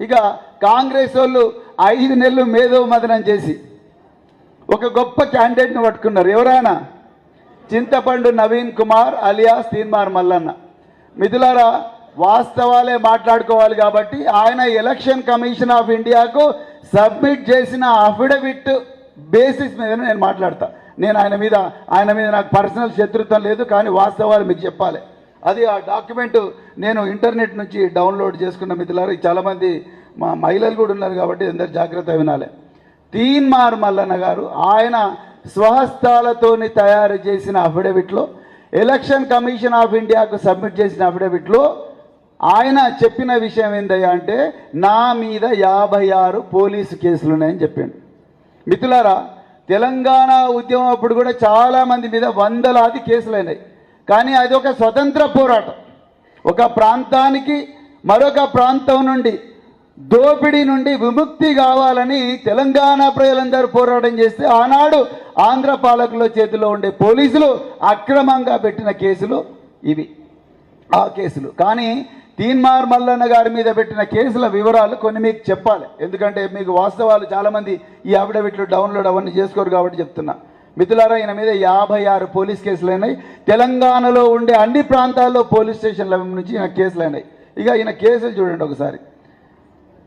ఇక కాంగ్రెస్ వాళ్ళు 5 నెలలు మేధో మదనం చేసి ఒక గొప్ప క్యాండిడేట్ని పట్టుకున్నారు. ఎవరైనా చింతపండు నవీన్ కుమార్ అలియాస్ తీన్మార్ మల్లన్న. మిథులారా, వాస్తవాలే మాట్లాడుకోవాలి కాబట్టి ఆయన ఎలక్షన్ కమిషన్ ఆఫ్ ఇండియాకు సబ్మిట్ చేసిన అఫిడవిట్ బేసిస్ మీద నేను మాట్లాడతా. నేను ఆయన మీద నాకు పర్సనల్ శత్రుత్వం లేదు, కానీ వాస్తవాలు మీకు చెప్పాలి. అది ఆ డాక్యుమెంట్ నేను ఇంటర్నెట్ నుంచి డౌన్లోడ్ చేసుకున్న. మిత్రులారా, చాలామంది మా మహిళలు కూడా ఉన్నారు కాబట్టి అందరు జాగ్రత్త వినాలి. తీన్మార్ మల్లన్న గారు ఆయన స్వహస్తాలతోని తయారు చేసిన అఫిడవిట్లో, ఎలక్షన్ కమిషన్ ఆఫ్ ఇండియాకు సబ్మిట్ చేసిన అఫిడవిట్లో ఆయన చెప్పిన విషయం ఏందయ్యా అంటే, నా మీద 56 పోలీసు కేసులు ఉన్నాయని చెప్పిండు. మిత్రులారా, తెలంగాణ ఉద్యమం అప్పుడు కూడా చాలామంది మీద వందలాది కేసులు అయినాయి. కానీ అది ఒక స్వతంత్ర పోరాటం. ఒక ప్రాంతానికి మరొక ప్రాంతం నుండి దోపిడీ నుండి విముక్తి కావాలని తెలంగాణ ప్రజలందరూ పోరాటం చేస్తే ఆనాడు ఆంధ్ర పాలకుల చేతిలో ఉండే పోలీసులు అక్రమంగా పెట్టిన కేసులు ఇవి, ఆ కేసులు. కానీ తీన్మార్ మల్లన్న గారి మీద పెట్టిన కేసుల వివరాలు కొన్ని మీకు చెప్పాలి, ఎందుకంటే మీకు వాస్తవాలు చాలామంది ఈ అఫిడవిట్లు డౌన్లోడ్ అవన్నీ చేసుకోరు కాబట్టి చెప్తున్నా. మిత్రులారా, ఈయన మీద 56 పోలీస్ కేసులు అయినాయి. తెలంగాణలో ఉండే అన్ని ప్రాంతాల్లో పోలీస్ స్టేషన్ల నుంచి ఈయన కేసులు అయినాయి. ఇక ఈయన కేసులు చూడండి ఒకసారి.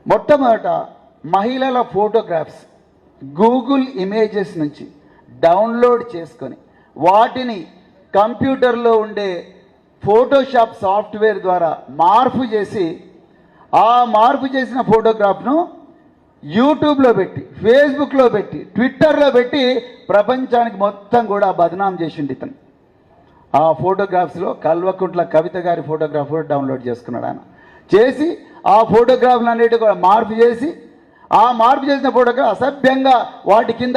మొట్టమొదట మహిళల ఫోటోగ్రాఫ్స్ గూగుల్ ఇమేజెస్ నుంచి డౌన్లోడ్ చేసుకొని వాటిని కంప్యూటర్లో ఉండే ఫోటోషాప్ సాఫ్ట్వేర్ ద్వారా మార్పు చేసి, ఆ మార్పు చేసిన ఫోటోగ్రాఫ్ను యూట్యూబ్లో పెట్టి, ఫేస్బుక్లో పెట్టి, ట్విట్టర్లో పెట్టి ప్రపంచానికి మొత్తం కూడా బదనాం చేసిండు ఇతను. ఆ ఫోటోగ్రాఫ్స్లో కల్వకుంట్ల కవిత గారి ఫోటోగ్రాఫ్ కూడా డౌన్లోడ్ చేసుకున్నాడు ఆయన. చేసి ఆ ఫోటోగ్రాఫ్లు అన్నిటి కూడా మార్పు చేసి, ఆ మార్పు చేసిన ఫోటోగ్రాఫ్ అసభ్యంగా వాటి కింద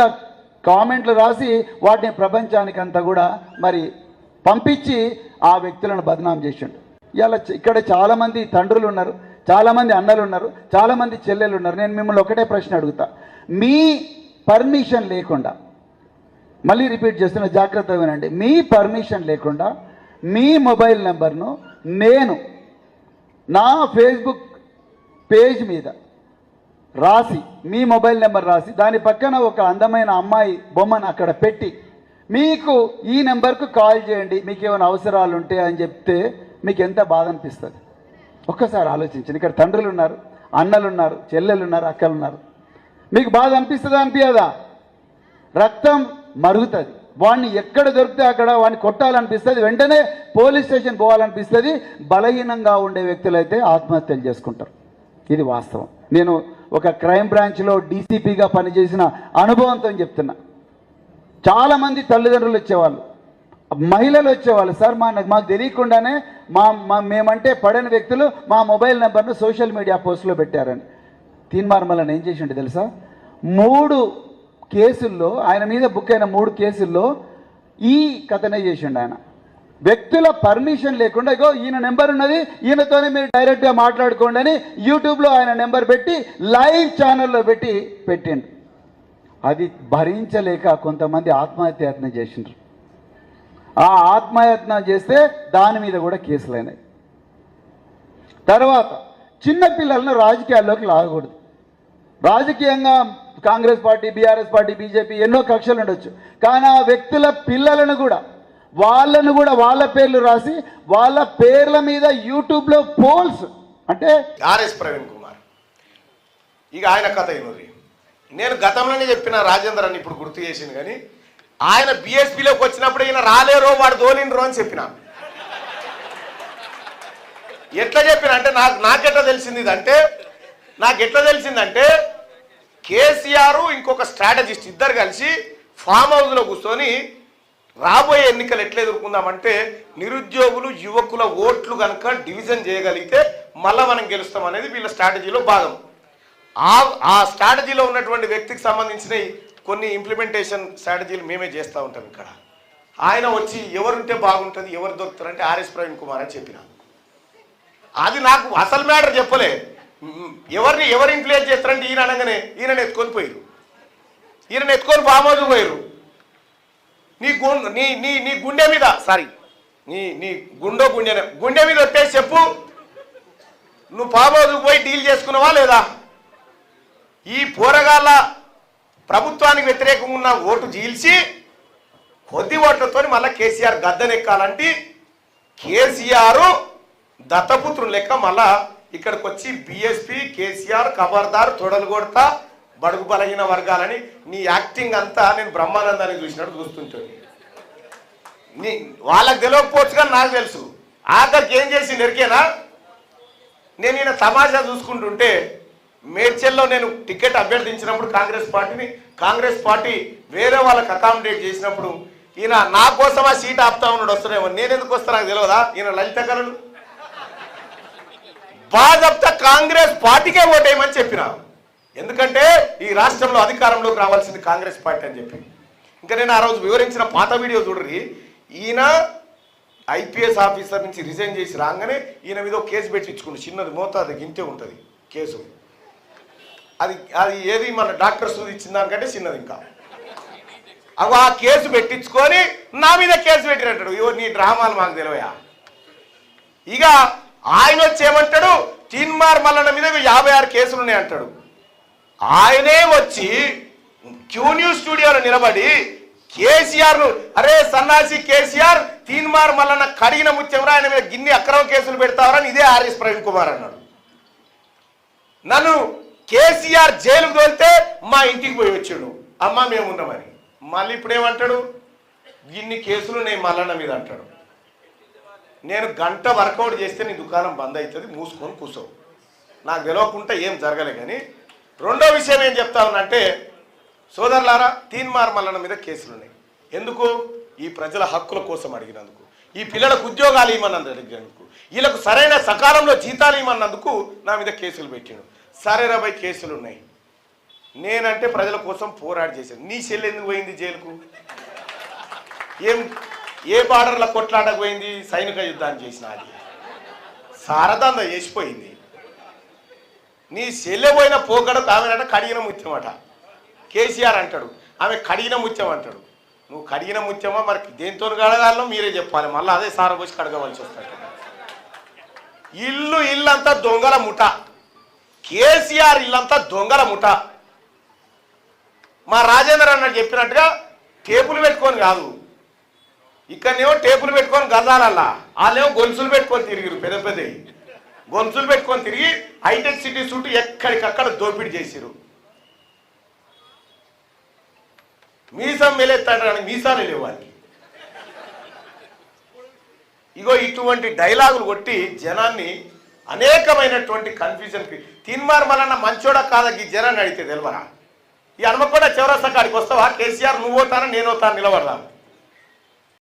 కామెంట్లు రాసి వాటిని ప్రపంచానికి అంతా కూడా మరి పంపించి ఆ వ్యక్తులను బదనాం చేసిండు. ఇలా ఇక్కడ చాలామంది తండ్రులు ఉన్నారు, చాలామంది అన్నలు ఉన్నారు, చాలామంది చెల్లెలు ఉన్నారు. నేను మిమ్మల్ని ఒకటే ప్రశ్న అడుగుతా. మీ పర్మిషన్ లేకుండా, మళ్ళీ రిపీట్ చేస్తున్న, జాగ్రత్తగా వినండి, మీ పర్మిషన్ లేకుండా మీ మొబైల్ నెంబర్ను నేను నా ఫేస్బుక్ పేజ్ మీద రాసి, మీ మొబైల్ నెంబర్ రాసి, దాని పక్కన ఒక అందమైన అమ్మాయి బొమ్మను అక్కడ పెట్టి, మీకు ఈ నెంబర్కు కాల్ చేయండి మీకు ఏమైనా అవసరాలు ఉంటే అని చెప్తే మీకు ఎంత బాధ అనిపిస్తుంది? ఒక్కసారి ఆలోచించండి. ఇక్కడ తండ్రులు ఉన్నారు, అన్నలు ఉన్నారు, చెల్లెలు ఉన్నారు, అక్కలు ఉన్నారు. మీకు బాధ అనిపిస్తుందా అనిపించదా? రక్తం మరుగుతుంది. వాడిని ఎక్కడ దొరికితే అక్కడ వాడిని కొట్టాలనిపిస్తుంది, వెంటనే పోలీస్ స్టేషన్ పోవాలనిపిస్తుంది. బలహీనంగా ఉండే వ్యక్తులైతే ఆత్మహత్యలు చేసుకుంటారు. ఇది వాస్తవం. నేను ఒక క్రైమ్ బ్రాంచ్లో డీసీపీగా పనిచేసిన అనుభవంతో చెప్తున్నా. చాలామంది తల్లిదండ్రులు వచ్చేవాళ్ళు, మహిళలు వచ్చేవాళ్ళు, సార్ మాకు తెలియకుండానే మేమంటే పడని వ్యక్తులు మా మొబైల్ నెంబర్ను సోషల్ మీడియా పోస్టులో పెట్టారని. తీన్మార్ మల్లన్న ఏం చేసిండు తెలుసా? 3 కేసుల్లో, ఆయన మీద బుక్ అయిన 3 కేసుల్లో ఈ కథనే చేసిండు ఆయన. వ్యక్తుల పర్మిషన్ లేకుండా, ఇగో ఈయన నెంబర్ ఉన్నది, ఈయనతోనే మీరు డైరెక్ట్గా మాట్లాడుకోండి అని యూట్యూబ్లో ఆయన నెంబర్ పెట్టి లైవ్ ఛానల్లో పెట్టిండు. అది భరించలేక కొంతమంది ఆత్మహత్యాయత్నం చేసిండ్రు. ఆ ఆత్మహత్య చేస్తే దాని మీద కూడా కేసులు అయినాయి. తర్వాత చిన్నపిల్లలను రాజకీయాల్లోకి లాగకూడదు. రాజకీయంగా Congress party, BRS party, BJP ఎన్నో కక్షలు ఉండొచ్చు, కానీ ఆ వ్యక్తుల పిల్లలను కూడా వాళ్ళ పేర్లు రాసి వాళ్ళ పేర్ల మీద యూట్యూబ్లో పోల్స్, అంటే ఆర్ఎస్ ప్రవీణ్ కుమార్. ఇక ఆయన కథ ఏమది, నేను గతంలోనే చెప్పిన, రాజేందర్ అని ఇప్పుడు గుర్తు చేసింది. కానీ ఆయన బీఎస్పీలోకి వచ్చినప్పుడు ఈయన రాలేరో వాడు దోలిండ్రో అని చెప్పిన. ఎట్లా చెప్పిన అంటే నాకెట్లా తెలిసిందంటే కేసీఆర్ ఇంకొక స్ట్రాటజిస్ట్ ఇద్దరు కలిసి ఫామ్ హౌస్లో కూర్చొని రాబోయే ఎన్నికలు ఎట్లా ఎదుర్కొందామంటే, నిరుద్యోగులు యువకుల ఓట్లు కనుక డివిజన్ చేయగలిగితే మళ్ళీ మనం గెలుస్తాం అనేది వీళ్ళ స్ట్రాటజీలో భాగం. ఆ స్ట్రాటజీలో ఉన్నటువంటి వ్యక్తికి సంబంధించిన కొన్ని ఇంప్లిమెంటేషన్ స్ట్రాటజీలు మేమే చేస్తూ ఉంటాం. ఇక్కడ ఆయన వచ్చి ఎవరుంటే బాగుంటుంది, ఎవరు దొరుకుతారంటే ఆర్ఎస్ ప్రవీణ్ కుమార్ అని చెప్పిన. అది నాకు అసలు మ్యాటర్ చెప్పలే. ఎవరు ఇన్ఫ్లుయెన్స్ చేస్తారంటే ఈయన అనగానే ఈయనను ఎత్తుకొని పోయారు, ఈయనను ఎత్తుకొని బామోజు పోయారు. నీ గుండె మీద, సారీ నీ గుండె మీద వచ్చేసి చెప్పు, నువ్వు ఫామ్ హౌస్కి పోయి డీల్ చేసుకున్నావా లేదా? ఈ పోరగాళ్ళ ప్రభుత్వానికి వ్యతిరేకంగా ఉన్న ఓటు చీల్చి కొద్ది ఓట్లతో మళ్ళీ కేసీఆర్ గద్దెనెక్కాలంటే కేసీఆర్ దత్తపుత్రులు లెక్క మళ్ళా ఇక్కడికి వచ్చి బీఎస్పీ కేసీఆర్ ఖబర్దార్ తొడలు కొడతా బడుగు బలహీన వర్గాలని నీ యాక్టింగ్ అంతా నేను బ్రహ్మానందాన్ని చూసినట్టు చూస్తుంటాను. వాళ్ళకి తెలియకపోవచ్చు కానీ నాకు తెలుసు. ఆఖరికి ఏం చేసి నెరికేనా, నేను ఈయన తమాషా చూసుకుంటుంటే మేడ్చల్లో నేను టికెట్ అభ్యర్థించినప్పుడు కాంగ్రెస్ పార్టీ వేరే వాళ్ళకి అకామిడేట్ చేసినప్పుడు ఈయన నా కోసం ఆ సీట్ ఆపుతా ఉన్నాడు. వస్తున్నాయేమో, నేను ఎందుకు వస్తా నాకు తెలియదా? ఈయన లలిత కళలు బాధప్తా కాంగ్రెస్ పార్టీకే ఓటేయమని చెప్పిన. ఎందుకంటే ఈ రాష్ట్రంలో అధికారంలోకి రావాల్సింది కాంగ్రెస్ పార్టీ అని చెప్పి. ఇంకా నేను ఆ రోజు వివరించిన పాత వీడియో చూడరి. ఈయన ఐపీఎస్ ఆఫీసర్ నుంచి రిజైన్ చేసి రాగానే ఈయన మీద ఒక కేసు పెట్టించుకుంది. చిన్నది మోతాదు గింతే ఉంటుంది కేసు. అది ఏది మన డాక్టర్ సూది ఇచ్చిన దానికంటే చిన్నది. ఇంకా అవి ఆ కేసు పెట్టించుకొని నా మీద కేసు పెట్టినట్టాడు. ఇవో నీ డ్రామాలు మాకు తెలివయా. ఇక ఆయన వచ్చి ఏమంటాడు, తీన్మార్ మల్లన్న మీద 56 కేసులు ఉన్నాయి అంటాడు. ఆయనే వచ్చి క్యూ న్యూస్ స్టూడియోలో నిలబడి కేసీఆర్ను, అరే సన్నాసి కేసీఆర్, తీన్మార్ మల్లన్న కడిగిన ముత్యంరా, ఆయన మీద గిన్ని అక్రమ కేసులు పెడతావరని ఇదే ఆర్ఎస్ ప్రవీణ్ కుమార్ అన్నాడు. నన్ను కేసీఆర్ జైలుకు తోలితే మా ఇంటికి పోయి వచ్చాడు, అమ్మ మేము ఉన్నామని. మళ్ళీ ఇప్పుడు ఏమంటాడు, గిన్ని కేసులు నేను మల్లన్న మీద అంటాడు. నేను గంట వర్కౌట్ చేస్తే నీ దుకాణం బంద్ అవుతుంది, మూసుకొని కూర్చో. నాకు తెలియకుండా ఏం జరగలే. కానీ రెండో విషయం ఏం చెప్తా ఉన్నంటే, సోదరులారా, తీన్మార్ మల్లన్న మీద కేసులు ఉన్నాయి. ఎందుకు? ఈ ప్రజల హక్కుల కోసం అడిగినందుకు, ఈ పిల్లలకు ఉద్యోగాలు ఇవ్వమన్నందుకు అడిగినందుకు, వీళ్ళకు సరైన సకాలంలో జీతాలు ఇవ్వమన్నందుకు నా మీద కేసులు పెట్టాడు. సరే 20 కేసులు ఉన్నాయి. నేనంటే ప్రజల కోసం పోరాడి చేశాను. నీ చెల్లి ఎందుకు పోయింది జైలుకు? ఏ బార్డర్ల కొట్లాటకు పోయింది? సైనిక యుద్ధాన్ని చేసిన అది సారదంద చేసిపోయింది. నీ చెల్లె పోయిన పోకడకు ఆమెనంట కడిగిన ముత్యమట. కేసీఆర్ అంటాడు ఆమె కడిగిన ముత్యం అంటాడు. నువ్వు కడిగిన ముత్యమా మరి దేంతో కడగాలో మీరే చెప్పాలి. మళ్ళీ అదే సారపోసి కడగవలసి వస్తాడు. ఇల్లంతా దొంగల ముఠ. కేసీఆర్ ఇల్లంతా దొంగల ముఠ. మా రాజేంద్ర అన్నట్టు చెప్పినట్టుగా టేపులు పెట్టుకొని కాదు, ఇక్కడనేమో టేపులు పెట్టుకొని గజాలల్లా, వాళ్ళేమో గొలుసులు పెట్టుకొని తిరిగిరు. పెద్ద గొలుసులు పెట్టుకొని తిరిగి హైటెక్ సిటీ చుట్టూ ఎక్కడికక్కడ దోపిడీ చేసిరు. మీసం మెలెత్తాడు కానీ మీసాలు లేవాలి. ఇగో ఇటువంటి డైలాగులు కొట్టి జనాన్ని అనేకమైనటువంటి కన్ఫ్యూజన్కి. తీన్మార్ మల్లన్న మంచోడా కాదా ఈ జనాన్ని అడిగితే తెలియరా? ఈ హన్మకొండ చౌరస్తా కాడికి వస్తావా? కేసీఆర్ నువ్వు పోతానా నేను పోతాను నిలబడదాం.